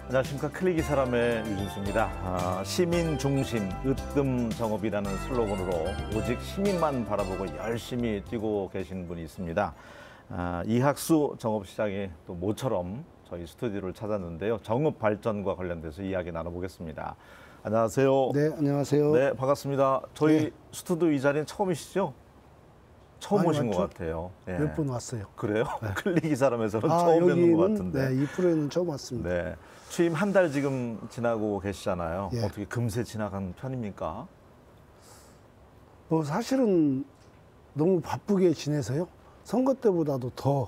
안녕하십니까. 클릭이 사람의 유진수입니다. 시민 중심 으뜸 정업이라는 슬로건으로 오직 시민만 바라보고 열심히 뛰고 계신 분이 있습니다. 이학수 정업시장이 또 모처럼 저희 스튜디오를 찾았는데요. 정업 발전과 관련돼서 이야기 나눠보겠습니다. 안녕하세요. 네, 안녕하세요. 네, 반갑습니다. 저희 네. 스튜디오 이 자리는 처음이시죠? 처음 오신 왔죠? 것 같아요. 예. 몇 번 왔어요. 그래요? 네. 클릭이 사람에서는 처음 여기는, 뵙는 것 같은데. 네, 이 프로에는 처음 왔습니다. 네. 취임 한 달 지금 지나고 계시잖아요. 예. 어떻게 금세 지나간 편입니까? 뭐 사실은 너무 바쁘게 지내서요. 선거 때보다도 더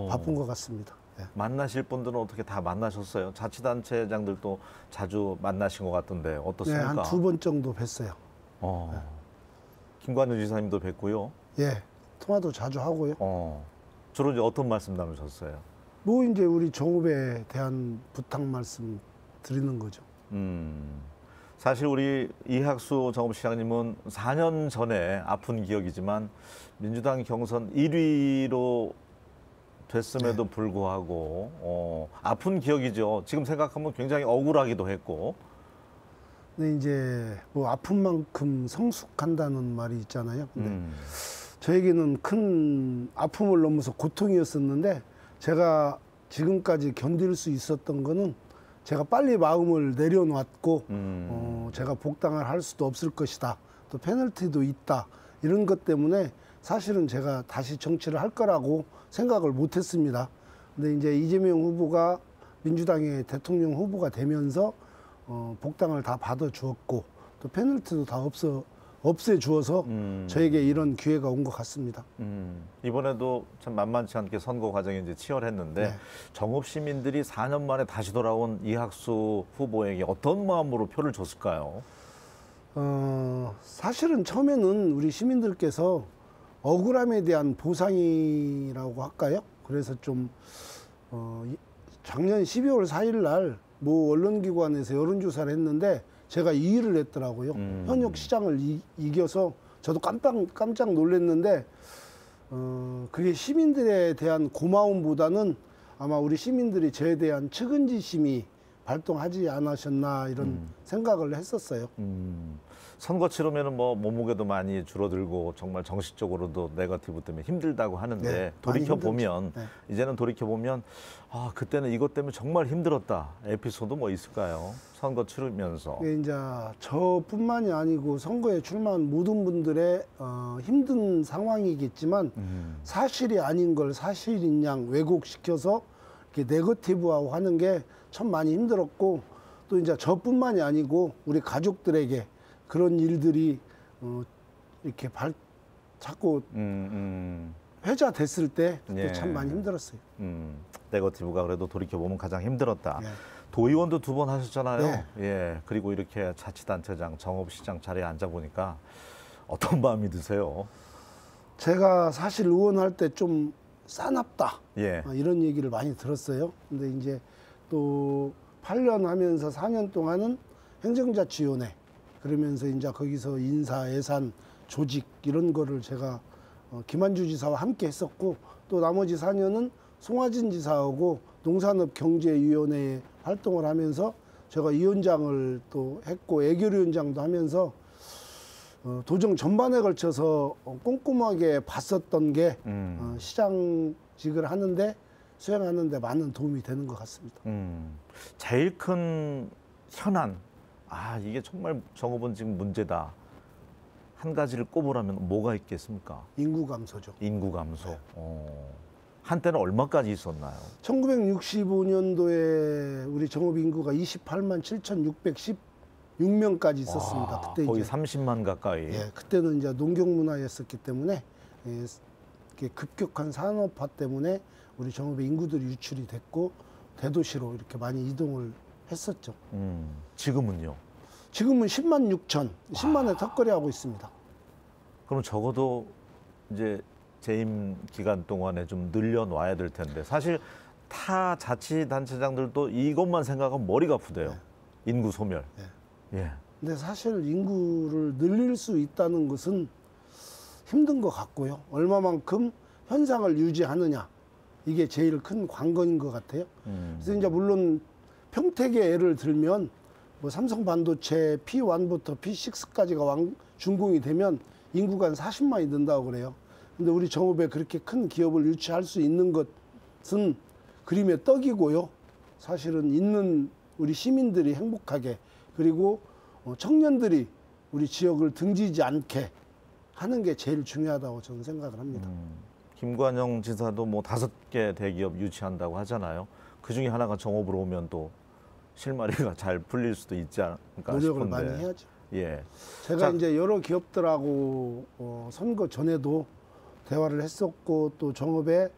바쁜 것 같습니다. 네. 만나실 분들은 어떻게 다 만나셨어요? 자치단체장들도 자주 만나신 것 같던데 네, 어떻습니까? 한 2번 정도 뵀어요. 네. 김관우 지사님도 뵀고요. 예, 통화도 자주 하고요. 주로 이제 어떤 말씀 나누셨어요? 뭐 이제 우리 정읍에 대한 부탁 말씀 드리는 거죠. 사실 우리 이학수 정업시장님은 4년 전에 아픈 기억이지만 민주당 경선 1위로 됐음에도 네. 불구하고 아픈 기억이죠. 지금 생각하면 굉장히 억울하기도 했고. 근데 이제 뭐 아픈 만큼 성숙한다는 말이 있잖아요. 근데 저에게는 큰 아픔을 넘어서 고통이었었는데 제가 지금까지 견딜 수 있었던 거는 제가 빨리 마음을 내려놨고 제가 복당을 할 수도 없을 것이다. 또 페널티도 있다. 이런 것 때문에 사실은 제가 다시 정치를 할 거라고 생각을 못했습니다. 근데 이제 이재명 후보가 민주당의 대통령 후보가 되면서 복당을 다 받아주었고 또 페널티도 다 없애주어서 저에게 이런 기회가 온 것 같습니다. 이번에도 참 만만치 않게 선거 과정이 이제 치열했는데 네. 정읍 시민들이 4년 만에 다시 돌아온 이학수 후보에게 어떤 마음으로 표를 줬을까요? 사실은 처음에는 우리 시민들께서 억울함에 대한 보상이라고 할까요? 그래서 좀 작년 12월 4일 날 모 언론기관에서 여론조사를 했는데 제가 2위를 했더라고요. 현역 시장을 이겨서 저도 깜짝 놀랐는데 그게 시민들에 대한 고마움보다는 아마 우리 시민들이 저에 대한 측은지심이 발동하지 않으셨나 이런 생각을 했었어요. 선거 치르면은 뭐 몸무게도 많이 줄어들고 정말 정신적으로도 네거티브 때문에 힘들다고 하는데 네, 돌이켜 보면 네. 이제는 돌이켜 보면 그때는 이것 때문에 정말 힘들었다. 에피소드 뭐 있을까요? 선거 치르면서. 이제 저뿐만이 아니고 선거에 출마한 모든 분들의 힘든 상황이겠지만 사실이 아닌 걸 사실인 양 왜곡시켜서 이렇게 네거티브화하고 하는 게 참 많이 힘들었고 또 이제 저뿐만이 아니고 우리 가족들에게 그런 일들이 이렇게 자꾸 회자됐을 때 그때 참 많이 힘들었어요. 네거티브가 그래도 돌이켜보면 가장 힘들었다. 네. 도의원도 2번 하셨잖아요. 네. 예. 그리고 이렇게 자치단체장, 정업시장 자리에 앉아보니까 어떤 마음이 드세요? 제가 사실 의원할 때 좀 싸납다. 예. 이런 얘기를 많이 들었어요. 근데 이제 또 8년 하면서 4년 동안은 행정자치위원회 그러면서 이제 거기서 인사, 예산, 조직 이런 거를 제가 김한주 지사와 함께 했었고 또 나머지 4년은 송하진 지사하고 농산업경제위원회에 활동을 하면서 제가 위원장을 또 했고 애결위원장도 하면서 도정 전반에 걸쳐서 꼼꼼하게 봤었던 게 시장직을 하는데 수행하는데 많은 도움이 되는 것 같습니다. 제일 큰 현안, 이게 정말 정업은 지금 문제다. 한 가지를 꼽으라면 뭐가 있겠습니까? 인구 감소죠. 인구 감소. 네. 한때는 얼마까지 있었나요? 1965년도에 우리 정업 인구가 28만 7,616명까지 있었습니다. 그때 거의 이제 30만 가까이. 예, 그때는 이제 농경 문화였었기 때문에 이렇게 급격한 산업화 때문에 우리 정읍의 인구들이 유출이 됐고 대도시로 이렇게 많이 이동을 했었죠. 지금은요? 지금은 10만 6천, 10만에 턱걸이 하고 있습니다. 그럼 적어도 이제 재임 기간 동안에 좀 늘려놔야 될 텐데 사실 타 자치단체장들도 이것만 생각하면 머리가 아프대요. 네. 인구 소멸. 네. 예. 근데 사실 인구를 늘릴 수 있다는 것은 힘든 것 같고요. 얼마만큼 현상을 유지하느냐. 이게 제일 큰 관건인 것 같아요. 그래서 이제 물론 평택의 예를 들면 뭐 삼성 반도체 P1부터 P6까지가 준공이 되면 인구가 한 40만이 는다고 그래요. 근데 우리 정읍에 그렇게 큰 기업을 유치할 수 있는 것은 그림의 떡이고요. 사실은 있는 우리 시민들이 행복하게, 그리고 청년들이 우리 지역을 등지지 않게 하는 게 제일 중요하다고 저는 생각을 합니다. 김관영 지사도 뭐 5개 대기업 유치한다고 하잖아요. 그 중에 하나가 정읍으로 오면 또 실마리가 잘 풀릴 수도 있지 않을까 노력을 싶은데. 많이 해야죠. 예. 제가 자, 이제 여러 기업들하고 선거 전에도 대화를 했었고, 또 정읍에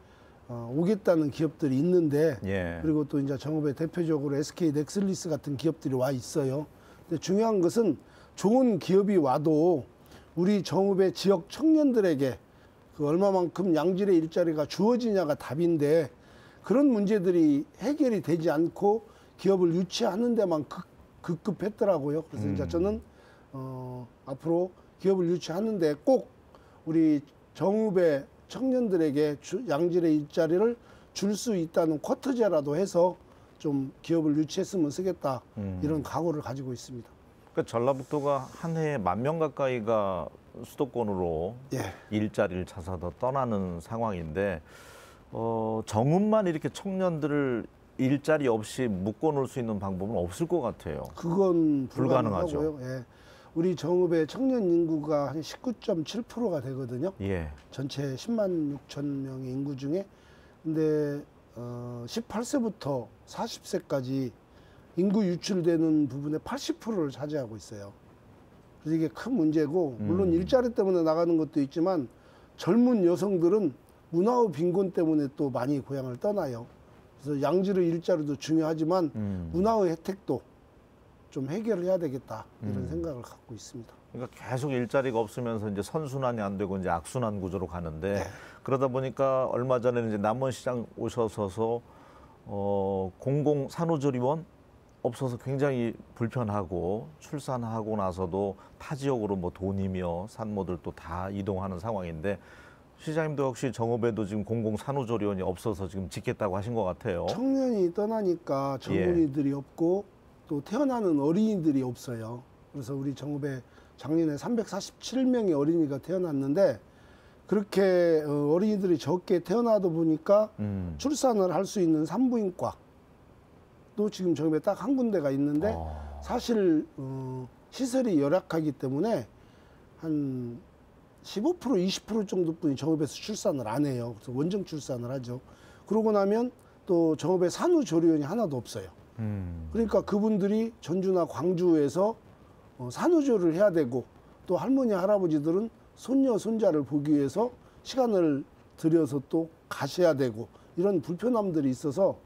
오겠다는 기업들이 있는데, 예. 그리고 또 이제 정읍에 대표적으로 SK 넥슬리스 같은 기업들이 와 있어요. 근데 중요한 것은 좋은 기업이 와도 우리 정읍의 지역 청년들에게 그 얼마만큼 양질의 일자리가 주어지냐가 답인데, 그런 문제들이 해결이 되지 않고 기업을 유치하는 데만 급급했더라고요. 그래서 이제 저는 앞으로 기업을 유치하는데 꼭 우리 정읍의 청년들에게 양질의 일자리를 줄 수 있다는 쿼터제라도 해서 좀 기업을 유치했으면 쓰겠다, 이런 각오를 가지고 있습니다. 그러니까 전라북도가 한 해에 10,000명 가까이가 수도권으로 예. 일자리를 찾아서 떠나는 상황인데, 정읍만 이렇게 청년들을 일자리 없이 묶어놓을 수 있는 방법은 없을 것 같아요. 그건 불가능하죠. 불가능하고요. 예. 우리 정읍의 청년 인구가 한 19.7%가 되거든요. 예. 전체 10만 6천 명의 인구 중에. 근데 18세부터 40세까지 인구 유출되는 부분의 80%를 차지하고 있어요. 그래서 이게 큰 문제고, 물론 일자리 때문에 나가는 것도 있지만 젊은 여성들은 문화의 빈곤 때문에 또 많이 고향을 떠나요. 그래서 양질의 일자리도 중요하지만 문화의 혜택도 좀 해결을 해야 되겠다, 이런 생각을 갖고 있습니다. 그러니까 계속 일자리가 없으면서 이제 선순환이 안 되고 이제 악순환 구조로 가는데, 그러다 보니까 얼마 전에는 이제 남원시장 오셔서 공공 산후조리원 없어서 굉장히 불편하고, 출산하고 나서도 타 지역으로 뭐 돈이며 산모들 또 다 이동하는 상황인데, 시장님도 역시 정읍에도 지금 공공 산후조리원이 없어서 지금 짓겠다고 하신 것 같아요. 청년이 떠나니까 젊은이들이 없고 또 태어나는 어린이들이 없어요. 그래서 우리 정읍에 작년에 347명의 어린이가 태어났는데, 그렇게 어린이들이 적게 태어나다 보니까 출산을 할 수 있는 산부인과 또 지금 정읍에 딱 한 군데가 있는데, 사실 시설이 열악하기 때문에 한 15% 20% 정도뿐이 정읍에서 출산을 안 해요. 그래서 원정 출산을 하죠. 그러고 나면 또 정읍에 산후조리원이 하나도 없어요. 그러니까 그분들이 전주나 광주에서 산후조리를 해야 되고, 또 할머니 할아버지들은 손녀 손자를 보기 위해서 시간을 들여서 또 가셔야 되고, 이런 불편함들이 있어서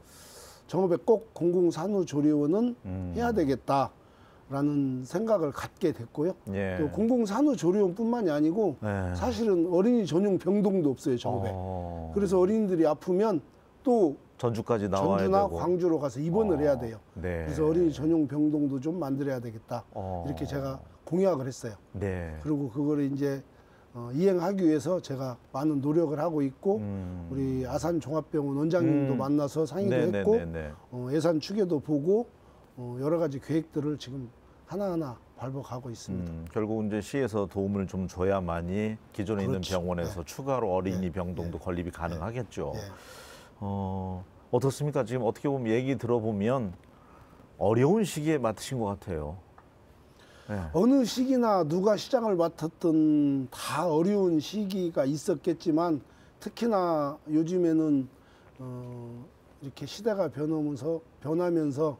정읍에 꼭 공공산후조리원은 해야 되겠다라는 생각을 갖게 됐고요. 예. 또 공공산후조리원뿐만이 아니고 사실은 어린이 전용 병동도 없어요, 정읍에. 그래서 어린이들이 아프면 또 전주까지 나와야 전주나 되고. 광주로 가서 입원을 해야 돼요. 네. 그래서 어린이 전용 병동도 좀 만들어야 되겠다, 이렇게 제가 공약을 했어요. 네. 그리고 그거를 이제 이행하기 위해서 제가 많은 노력을 하고 있고, 우리 아산종합병원 원장님도 만나서 상의도 했고, 예산 추계도 보고 여러 가지 계획들을 지금 하나하나 밟아가고 있습니다. 결국 이제 시에서 도움을 좀 줘야만이 기존에 있는 그렇죠. 병원에서 추가로 어린이 병동도 건립이 가능하겠죠. 어떻습니까? 지금 어떻게 보면 얘기 들어보면 어려운 시기에 맡으신 것 같아요. 네. 어느 시기나 누가 시장을 맡았든 다 어려운 시기가 있었겠지만, 특히나 요즘에는 이렇게 시대가 변하면서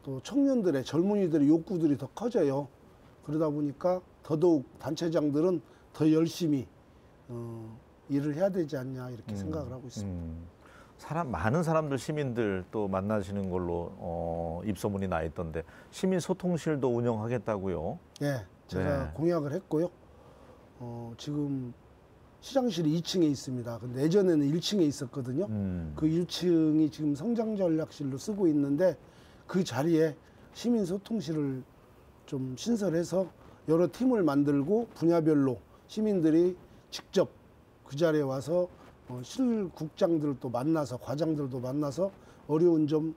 또 청년들의, 젊은이들의 욕구들이 더 커져요. 그러다 보니까 더더욱 단체장들은 더 열심히 일을 해야 되지 않냐, 이렇게 생각을 하고 있습니다. 많은 사람들, 시민들 또 만나시는 걸로 입소문이 나 있던데, 시민 소통실도 운영하겠다고요? 예, 제가 공약을 했고요. 지금 시장실이 2층에 있습니다. 근데 예전에는 1층에 있었거든요. 그 1층이 지금 성장전략실로 쓰고 있는데, 그 자리에 시민 소통실을 좀 신설해서 여러 팀을 만들고 분야별로 시민들이 직접 그 자리에 와서 실국장들도 만나서, 과장들도 만나서 어려운 점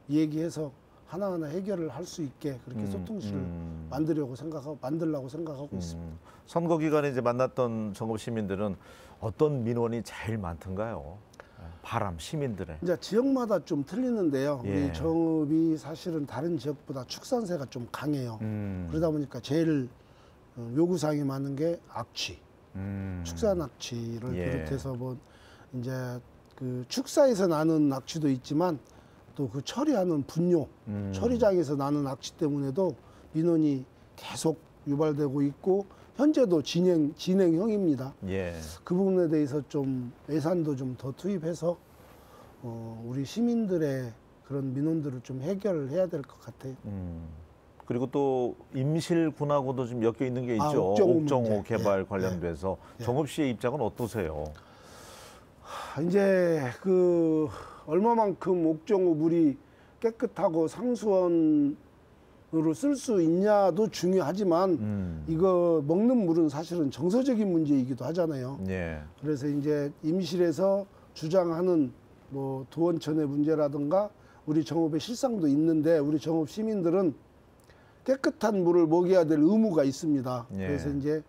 얘기해서 하나하나 해결을 할 수 있게 그렇게 소통실을 만들려고 생각하고 있습니다. 선거 기간에 이제 만났던 정읍 시민들은 어떤 민원이 제일 많던가요? 바람 시민들의. 이제 지역마다 좀 틀리는데요. 예. 우리 정읍이 사실은 다른 지역보다 축산세가 좀 강해요. 그러다 보니까 제일 요구사항이 많은 게 악취, 축산 악취를 예. 비롯해서 뭐 이제 그 축사에서 나는 악취도 있지만 또 그 처리하는 분뇨, 처리장에서 나는 악취 때문에도 민원이 계속 유발되고 있고 현재도 진행형입니다. 예. 그 부분에 대해서 좀 예산도 좀 더 투입해서 우리 시민들의 그런 민원들을 좀 해결을 해야 될 것 같아요. 그리고 또 임실군하고도 좀 엮여 있는 게 아, 있죠. 옥정호 옥정호 문제. 개발 예, 관련돼서 예. 정읍 씨의 입장은 어떠세요? 이제 그 얼마만큼 옥정호 물이 깨끗하고 상수원으로 쓸 수 있냐도 중요하지만 이거 먹는 물은 사실은 정서적인 문제이기도 하잖아요. 예. 그래서 이제 임실에서 주장하는 뭐 도원천의 문제라든가 우리 정읍의 실상도 있는데 우리 정읍 시민들은 깨끗한 물을 먹여야 될 의무가 있습니다. 예. 그래서 이제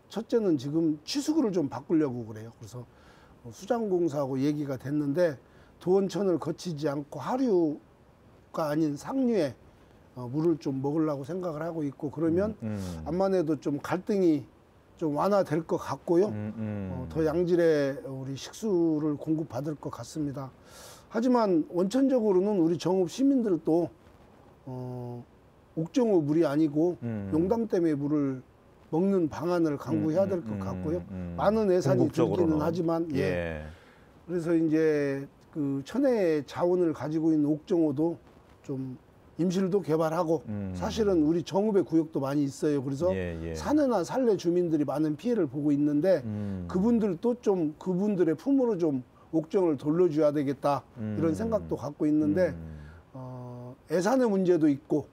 첫째는 지금 취수구를 좀 바꾸려고 그래요. 그래서 수장공사하고 얘기가 됐는데 도원천을 거치지 않고 하류가 아닌 상류에 물을 좀 먹으려고 생각을 하고 있고 그러면 암만 해도 좀 갈등이 좀 완화될 것 같고요. 더 양질의 우리 식수를 공급받을 것 같습니다. 하지만 원천적으로는 우리 정읍 시민들도 옥정호 물이 아니고 용담댐의 물을 먹는 방안을 강구해야 될 것 같고요. 많은 예산이 들기는 하지만 예. 그래서 이제 그 천혜의 자원을 가지고 있는 옥정호도 좀 임실도 개발하고 사실은 우리 정읍의 구역도 많이 있어요. 그래서 산해나 산내 주민들이 많은 피해를 보고 있는데 그분들도 좀 그분들의 품으로 좀 옥정을 돌려줘야 되겠다 이런 생각도 갖고 있는데 예산의 문제도 있고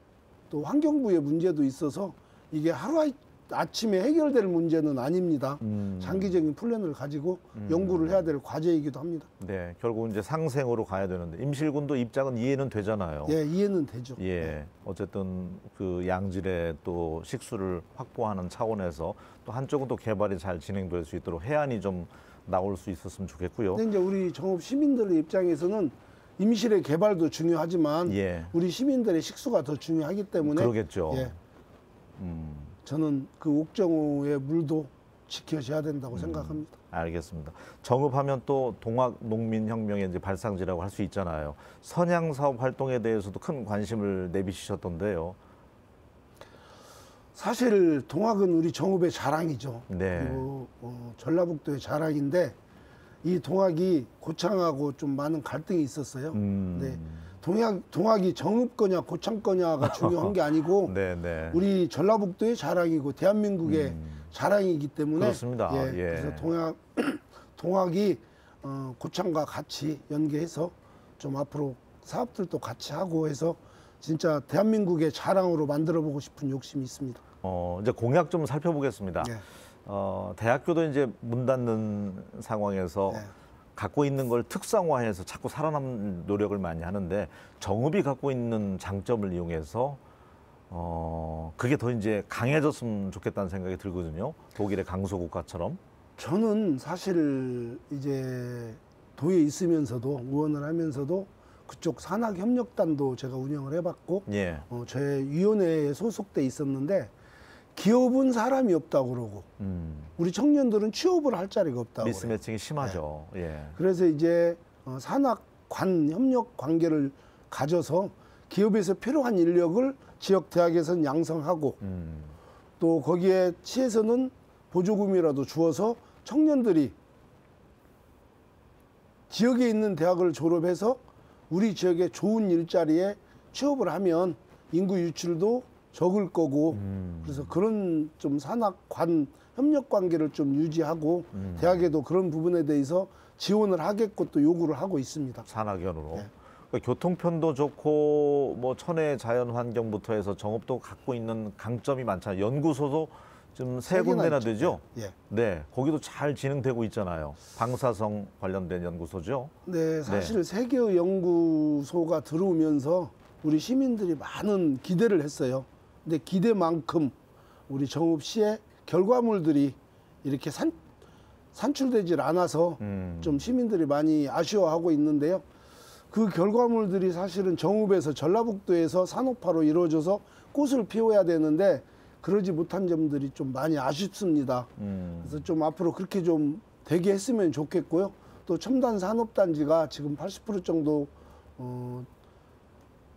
또 환경부의 문제도 있어서 이게 하루아침에 해결될 문제는 아닙니다. 장기적인 플랜을 가지고 연구를 해야 될 과제이기도 합니다. 네, 결국 이제 상생으로 가야 되는데 임실군도 입장은 이해는 되잖아요. 예, 이해는 되죠. 예, 어쨌든 그 양질의 또 식수를 확보하는 차원에서 또 한쪽은 또 개발이 잘 진행될 수 있도록 해안이 좀 나올 수 있었으면 좋겠고요. 근데 이제 우리 정읍 시민들의 입장에서는 임실의 개발도 중요하지만 예. 우리 시민들의 식수가 더 중요하기 때문에 그러겠죠. 예, 저는 그 옥정호의 물도 지켜져야 된다고 생각합니다. 알겠습니다. 정읍하면 또 동학농민혁명의 이제 발상지라고 할 수 있잖아요. 선양 사업 활동에 대해서도 큰 관심을 내비치셨던데요. 사실 동학은 우리 정읍의 자랑이죠. 네. 그리고 전라북도의 자랑인데 이 동학이 고창하고 좀 많은 갈등이 있었어요. 네. 동학이 정읍 거냐 고창 거냐가 중요한 게 아니고 네, 네. 우리 전라북도의 자랑이고 대한민국의 자랑이기 때문에 그렇습니다. 예, 예. 그래서 동학이 고창과 같이 연계해서 좀 앞으로 사업들도 같이 하고 해서 진짜 대한민국의 자랑으로 만들어 보고 싶은 욕심이 있습니다. 이제 공약 좀 살펴보겠습니다. 예. 대학교도 이제 문 닫는 상황에서 네. 갖고 있는 걸 특성화해서 자꾸 살아남는 노력을 많이 하는데 정읍이 갖고 있는 장점을 이용해서 그게 더 이제 강해졌으면 좋겠다는 생각이 들거든요. 독일의 강소국가처럼. 저는 사실 이제 도에 있으면서도 의원을 하면서도 그쪽 산학협력단도 제가 운영을 해봤고 예. 제 위원회에 소속돼 있었는데 기업은 사람이 없다고 그러고 우리 청년들은 취업을 할 자리가 없다고 그래요. 미스매칭이 심하죠. 예. 그래서 이제 산학관 협력 관계를 가져서 기업에서 필요한 인력을 지역 대학에서는 양성하고 또 거기에 시에서는 보조금이라도 주어서 청년들이 지역에 있는 대학을 졸업해서 우리 지역의 좋은 일자리에 취업을 하면 인구 유출도 적을 거고 그래서 그런 좀 산학관 협력 관계를 좀 유지하고 대학에도 그런 부분에 대해서 지원을 하겠고 또 요구를 하고 있습니다. 산학연으로. 네. 그러니까 교통편도 좋고 뭐 천혜 자연 환경부터 해서 정읍도 갖고 있는 강점이 많잖아요. 연구소도 지금 세 군데나 있죠. 되죠. 예. 네, 거기도 잘 진행되고 있잖아요. 방사성 관련된 연구소죠. 네, 사실 세 개의 연구소가 들어오면서 우리 시민들이 많은 기대를 했어요. 근데 기대만큼 우리 정읍시의 결과물들이 이렇게 산출되질 않아서 좀 시민들이 많이 아쉬워하고 있는데요. 그 결과물들이 사실은 정읍에서 전라북도에서 산업화로 이루어져서 꽃을 피워야 되는데 그러지 못한 점들이 좀 많이 아쉽습니다. 그래서 좀 앞으로 그렇게 좀 되게 했으면 좋겠고요. 또 첨단 산업단지가 지금 80% 정도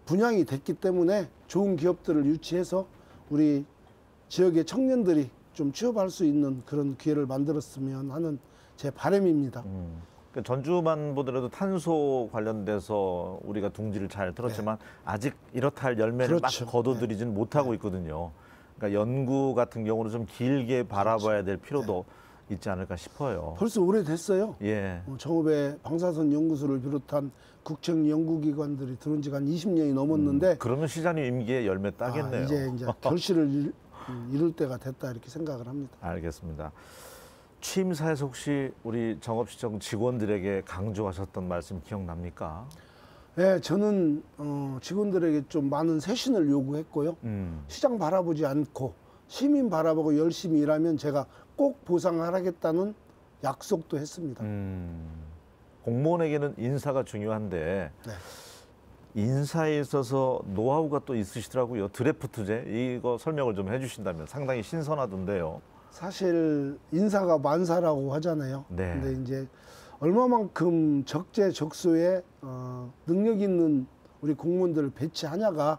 분양이 됐기 때문에 좋은 기업들을 유치해서 우리 지역의 청년들이 좀 취업할 수 있는 그런 기회를 만들었으면 하는 제 바람입니다. 그러니까 전주만 보더라도 탄소 관련돼서 우리가 둥지를 잘 틀었지만 아직 이렇다 할 열매를 그렇죠. 막 거둬들이지는 못하고 있거든요. 그러니까 연구 같은 경우는 좀 길게 바라봐야 될 필요도 있지 않을까 싶어요. 벌써 오래됐어요. 예. 정읍에 방사선 연구소를 비롯한 국책 연구기관들이 들어온 지가 한 20년이 넘었는데 그러면 시장님 임기에 열매 따겠네요. 이제 결실을 이룰 때가 됐다 이렇게 생각을 합니다. 알겠습니다. 취임사에서 혹시 우리 정읍시청 직원들에게 강조하셨던 말씀 기억납니까? 네, 저는 직원들에게 좀 많은 쇄신을 요구했고요. 시장 바라보지 않고 시민 바라보고 열심히 일하면 제가 꼭 보상하겠다는 약속도 했습니다. 공무원에게는 인사가 중요한데 네. 인사에 있어서 노하우가 또 있으시더라고요. 드래프트제 이거 설명을 좀 해주신다면 상당히 신선하던데요. 사실 인사가 만사라고 하잖아요. 네. 근데 이제 얼마만큼 적재적소에 능력 있는 우리 공무원들을 배치하냐가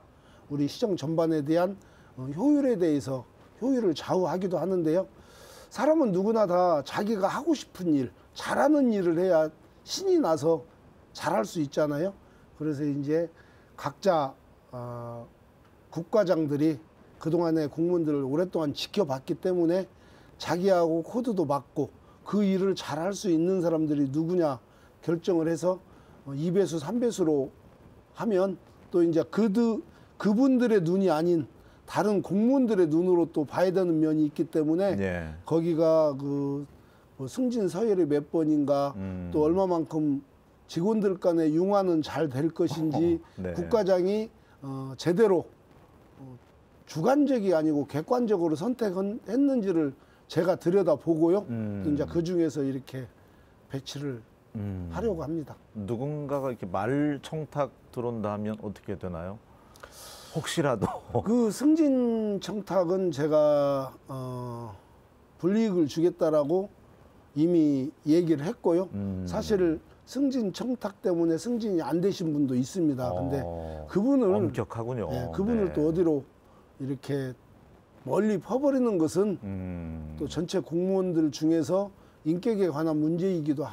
우리 시정 전반에 대한 효율에 대해서 효율을 좌우하기도 하는데요. 사람은 누구나 다 자기가 하고 싶은 일, 잘하는 일을 해야 신이 나서 잘할 수 있잖아요. 그래서 이제 각자 국과장들이 그동안의 공무원들을 오랫동안 지켜봤기 때문에 자기하고 코드도 맞고 그 일을 잘할 수 있는 사람들이 누구냐 결정을 해서 2배수, 3배수로 하면 또 이제 그분들의 눈이 아닌 다른 공무원들의 눈으로 또 봐야 되는 면이 있기 때문에 네. 거기가 뭐 승진 서열이 몇 번인가 또 얼마만큼 직원들 간의 융화는 잘 될 것인지 네. 국과장이 제대로 주관적이 아니고 객관적으로 선택했는지를 제가 들여다보고요. 또 이제 그 중에서 이렇게 배치를 하려고 합니다. 누군가가 이렇게 말 청탁 들어온다 하면 어떻게 되나요? 혹시라도 그 승진 청탁은 제가 불이익을 주겠다라고 이미 얘기를 했고요. 사실 승진 청탁 때문에 승진이 안 되신 분도 있습니다. 근데 그분을 엄격하군요. 네, 그분을 네. 또 어디로 이렇게 멀리 퍼버리는 것은 또 전체 공무원들 중에서 인격에 관한 문제이기도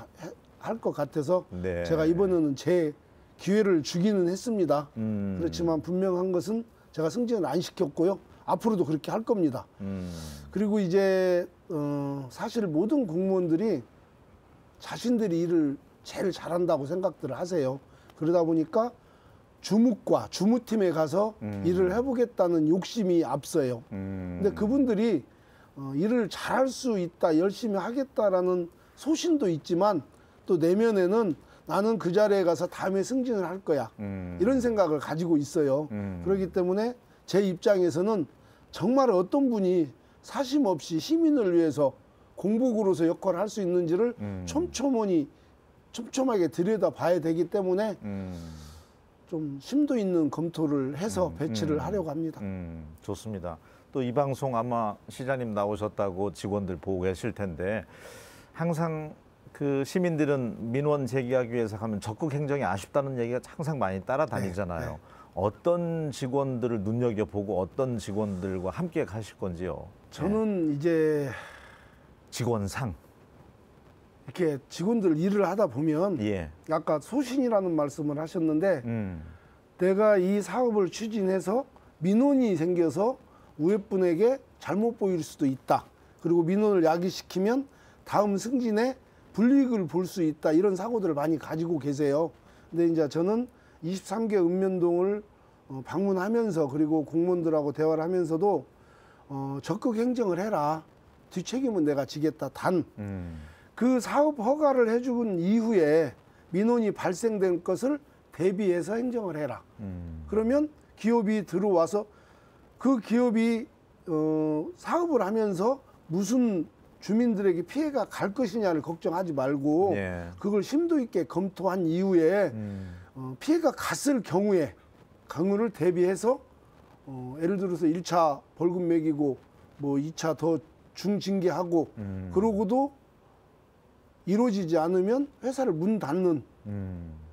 할 것 같아서 네. 제가 이번에는 제 기회를 주기는 했습니다. 그렇지만 분명한 것은 제가 승진을 안 시켰고요. 앞으로도 그렇게 할 겁니다. 그리고 이제 사실 모든 공무원들이 자신들이 일을 제일 잘한다고 생각들을 하세요. 그러다 보니까 주무과 주무팀에 가서 일을 해보겠다는 욕심이 앞서요. 근데 그분들이 일을 잘할 수 있다, 열심히 하겠다라는 소신도 있지만 또 내면에는 나는 그 자리에 가서 다음에 승진을 할 거야. 이런 생각을 가지고 있어요. 그렇기 때문에 제 입장에서는 정말 어떤 분이 사심 없이 시민을 위해서 공복으로서 역할을 할 수 있는지를 촘촘하게 들여다봐야 되기 때문에 좀 심도 있는 검토를 해서 배치를 하려고 합니다. 좋습니다. 또 이 방송 아마 시장님 나오셨다고 직원들 보고 계실 텐데 항상 그 시민들은 민원 제기하기 위해서 가면 적극 행정이 아쉽다는 얘기가 항상 많이 따라다니잖아요. 네. 어떤 직원들을 눈여겨보고 어떤 직원들과 함께 가실 건지요? 저는 이제 직원상. 이렇게 직원들 일을 하다 보면 예. 아까 소신이라는 말씀을 하셨는데 내가 이 사업을 추진해서 민원이 생겨서 위에 분에게 잘못 보일 수도 있다. 그리고 민원을 야기시키면 다음 승진에 불이익을 볼 수 있다. 이런 사고들을 많이 가지고 계세요. 근데 이제 저는 23개 읍면동을 방문하면서 그리고 공무원들하고 대화를 하면서도 적극 행정을 해라. 뒷책임은 내가 지겠다. 단 그 사업 허가를 해준 이후에 민원이 발생된 것을 대비해서 행정을 해라. 그러면 기업이 들어와서 그 기업이 사업을 하면서 무슨 주민들에게 피해가 갈 것이냐를 걱정하지 말고 예. 그걸 심도 있게 검토한 이후에 피해가 갔을 경우를 대비해서 예를 들어서 1차 벌금 매기고 뭐 2차 더 중징계하고 그러고도 이루어지지 않으면 회사를 문 닫는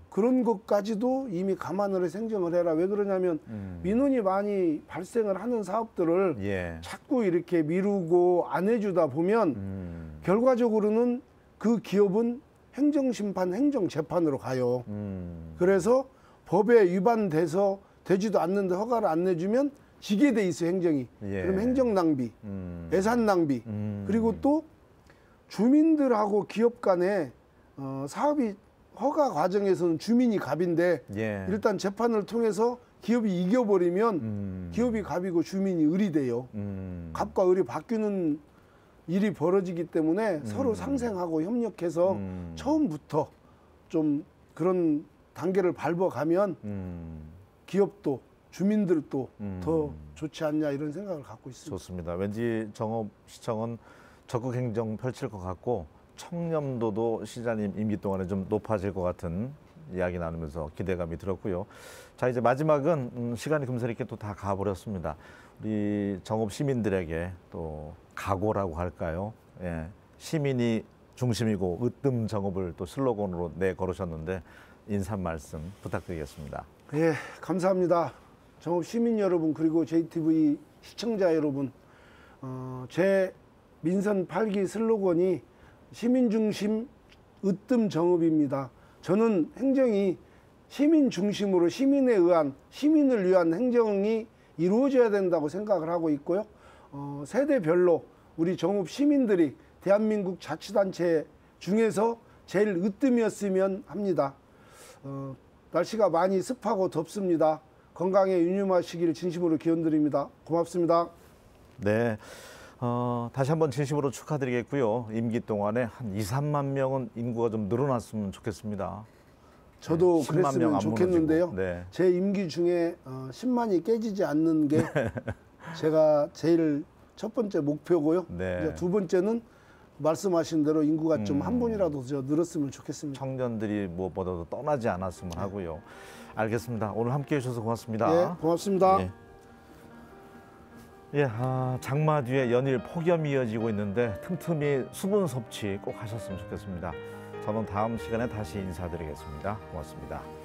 그런 것까지도 이미 감안을 해서 행정을 해라. 왜 그러냐면 민원이 많이 발생을 하는 사업들을 예. 자꾸 이렇게 미루고 안 해주다 보면 결과적으로는 그 기업은 행정심판, 행정재판으로 가요. 그래서 법에 위반돼서 되지도 않는데 허가를 안 내주면 지게 돼 있어요, 행정이. 예. 그럼 행정 낭비, 예산 낭비, 그리고 또 주민들하고 기업 간에 사업이 허가 과정에서는 주민이 갑인데 예. 일단 재판을 통해서 기업이 이겨버리면 기업이 갑이고 주민이 을이 돼요. 갑과 을이 바뀌는 일이 벌어지기 때문에 서로 상생하고 협력해서 처음부터 좀 그런 단계를 밟아가면 기업도 주민들도 더 좋지 않냐 이런 생각을 갖고 있습니다. 좋습니다. 왠지 정읍시청은 적극 행정 펼칠 것 같고 청렴도도 시장님 임기 동안에 좀 높아질 것 같은 이야기 나누면서 기대감이 들었고요. 자, 이제 마지막은 시간이 금세 이렇게 또 다 가버렸습니다. 우리 정읍 시민들에게 또 각오라고 할까요? 예, 시민이 중심이고 으뜸 정읍을 또 슬로건으로 내걸으셨는데 인사 말씀 부탁드리겠습니다. 예, 감사합니다. 정읍 시민 여러분 그리고 JTV 시청자 여러분, 제 민선 8기 슬로건이 시민 중심 으뜸 정읍입니다. 저는 행정이 시민 중심으로 시민에 의한 시민을 위한 행정이 이루어져야 된다고 생각을 하고 있고요. 세대별로 우리 정읍 시민들이 대한민국 자치단체 중에서 제일 으뜸이었으면 합니다. 날씨가 많이 습하고 덥습니다. 건강에 유념하시길 진심으로 기원드립니다. 고맙습니다. 네. 다시 한번 진심으로 축하드리겠고요. 임기 동안에 한 2, 3만 명은 인구가 좀 늘어났으면 좋겠습니다. 저도 네, 10만 명 그랬으면 안 좋겠는데요. 무너지고. 네. 제 임기 중에 10만이 깨지지 않는 게 제가 제일 첫 번째 목표고요. 네. 이제 두 번째는 말씀하신 대로 인구가 좀 한 분이라도 더 늘었으면 좋겠습니다. 청년들이 무엇보다도 떠나지 않았으면 하고요. 알겠습니다. 오늘 함께해 주셔서 고맙습니다. 예, 고맙습니다. 예. 예, 장마 뒤에 연일 폭염이 이어지고 있는데 틈틈이 수분 섭취 꼭 하셨으면 좋겠습니다. 저는 다음 시간에 다시 인사드리겠습니다. 고맙습니다.